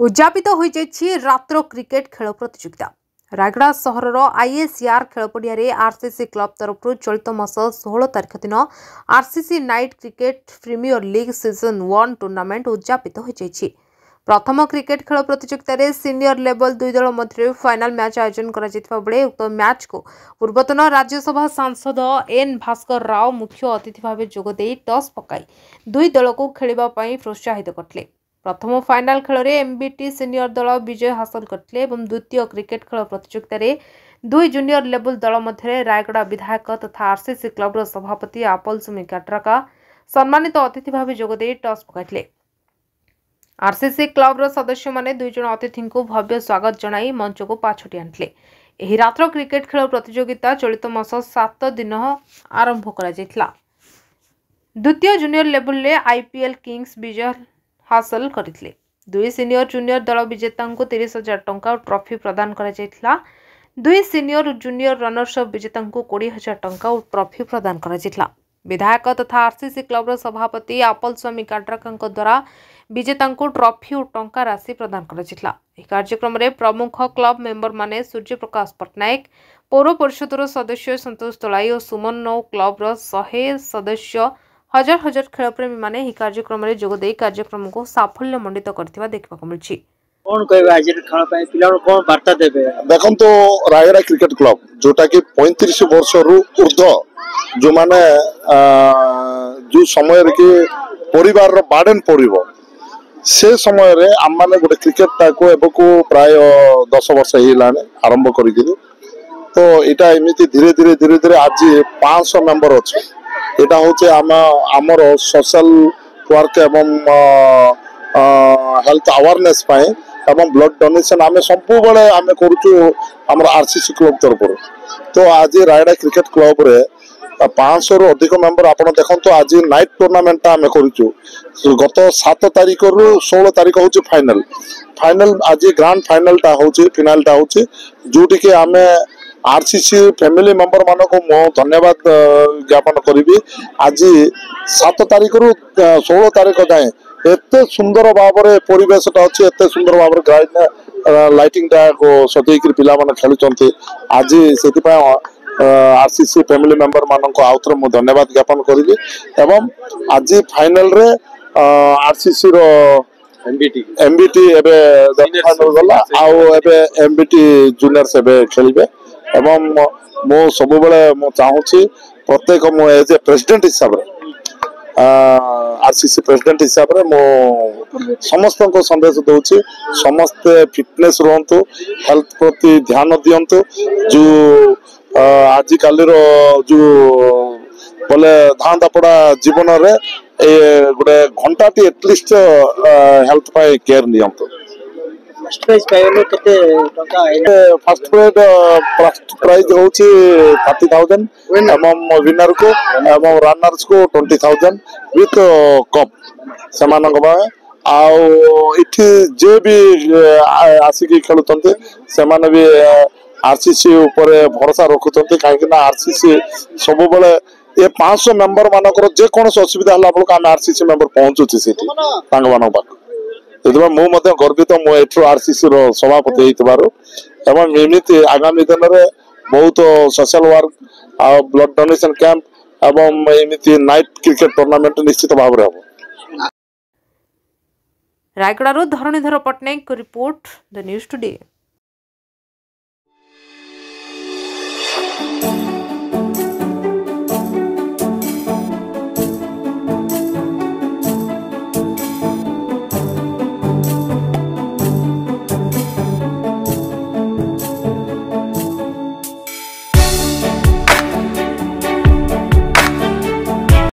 उद्यापित हो रात्र क्रिकेट खेल प्रतियोगिता रायगड़ा सहर आईएसआर खेल पड़िया आरसीसी क्लब तरफ चलित मास 16 तारिख दिन RCC night cricket premier league season 1 tournament उद्यापित हो प्रथम क्रिकेट खेल प्रतियोगिता सीनियर लेवल दुई दल मध्य फाइनाल मैच आयोजन कर उक्त मैच को पूर्वतन राज्यसभा सांसद एन भास्कर राव मुख्य अतिथि भाव जोगदे टॉस पकाई दुई दल को खेलने प्रोत्साहित करते। प्रथम फाइनाल खेल में एमबीटी सीनियर दल विजय हासिल करते द्वितीय क्रिकेट खेल प्रतियोगिता दुई जूनियर लेवल दल मध्य रायगड़ा विधायक तथा आरसीसी क्लब सभापति आपल सुमी काट्राका सम्मानित अतिथि भाव जोगदे टॉस पकाइले। आरसीसी क्लब सदस्य माने दुई जन अतिथि को भव्य स्वागत जनाई मंच को पाछोटी आनिले। एही रात्र क्रिकेट खेल प्रतियोगिता चलित मास 7 दिन आरंभ करा जायतिला। द्वितीय जूनियर लेवल ले आईपीएल किंग्स विजय हासिल करथिले। दुई सीनियर जूनियर दल विजेता को 30,000 टंका ट्रॉफी प्रदान करा जायतिला। दुई सीनियर जूनियर रनर्स अप विजेता को 20,000 टंका ट्रॉफी प्रदान करा जायतिला। विधायक तथा आरसीसी क्लब सभापति आपल स्वामी काट्राका द्वारा विजेता को ट्रॉफी और टंका राशि प्रदान करा जायतिला। एही कार्यक्रम में प्रमुख क्लब मेंबर माने सूर्य प्रकाश पट्टनायक, पौर परिषद सदस्य संतोष तलाई और सुमन क्लब 100 सदस्य हजार हजार खेलप्रेमी माने ही कार्यक्रम में जोगदे कार्यक्रम को साफल्य मंडित करथिबा देखबा को मिलछि। कोन कहबा आज खेल पय पिला कोन वार्ता देबे देखन तो रायगड़ा क्रिकेट क्लब जोटा कि 35 वर्ष रु ऊर्ध्व जो माने जो समय रे कि परिवार रो बार्डन पड़िबो से समय रे हम माने गोटे क्रिकेट ताको एबको प्राय 10 वर्ष हेलाने आरंभ करिदिलु। तो एटा एमिति धीरे धीरे आज 500 मेंबर अछि। एटा होचे आमर सोशल वर्क एवं हेल्थ अवेयरनेस पाए एवं ब्लड डोनेशन आमे संपू बळे आमे करूछु हमर आरसीसी क्लब तरफ। तो आज रायगड़ा क्रिकेट क्लब रे 500 रु अधिक मेंबर आपण देखंतो आज नाइट टूर्नामेंट आमे करूछु। गत 7 तारिख रु 16 तारिख होची फाइनल आज ग्रांड फाइनल ता होची फाइनल ता होची जोटी के आमे आरसीसी फैमिली मेंबर मानो को मो धन्यवाद ज्ञापन करी। आज 7 तारिख रु 16 तारिख जाए एते सुंदर भाव परिवेश अच्छे एते सुंदर भाव ग्राउंड लाइटिंग टा को सजैक पिला माने खेलुचंती। आज से आरसीसी फैमिली मेंबर मान को आउथर मो धन्यवाद ज्ञापन करी। एवं आज फाइनल रे आरसीसी रो एमबीटी एबे फाइनल गला आउ एबे एमबीटी जूनियर्स एबे खेलिबे। एवं मो सब बेले मो चाहूची प्रत्येक मो एज ए प्रेसिडेंट हिसाब रे आरसीसी प्रेसिडेंट हिसाब रे मो समस्त को संदेश दउची समस्त फिटनेस रहंतु हेल्थ प्रति ध्यान दियंतु। जो आज काली रो जो बोले धान दापड़ा जीवन रे ए गुडे घंटा टी एटलिस्ट हेल्थ पाई केयर नियंतु। फर्स्ट प्राइज पाइले कते टका फर्स्ट प्राइज होची 30,000 एवं विनर को एवं रनर्स को 20,000 विथ कप समान को आउ इठी जे भी आसिकी खेलुतंते समान भी आरसीसी ऊपर भरोसा रखुतंते काहे ना आरसीसी सब बेले ये 500 मेंबर मानकर जे कोन असुविधा हला बल का आरसीसी मेंबर पहुंचुची सेठी तांग मानो पाक एतबा मो मते गर्वित मो एठो आरसीसी रो सभापति हेतबारो। एवं एमिति आगामी दिन रे बहुत सोशल वर्क आ ब्लड डोनेशन कैंप एवं एमिति नाइट क्रिकेट टूर्नामेंट निश्चित भाव रे हो। रायगड़ा रो धरणीधर पट्टनायक को रिपोर्ट द न्यूज टुडे।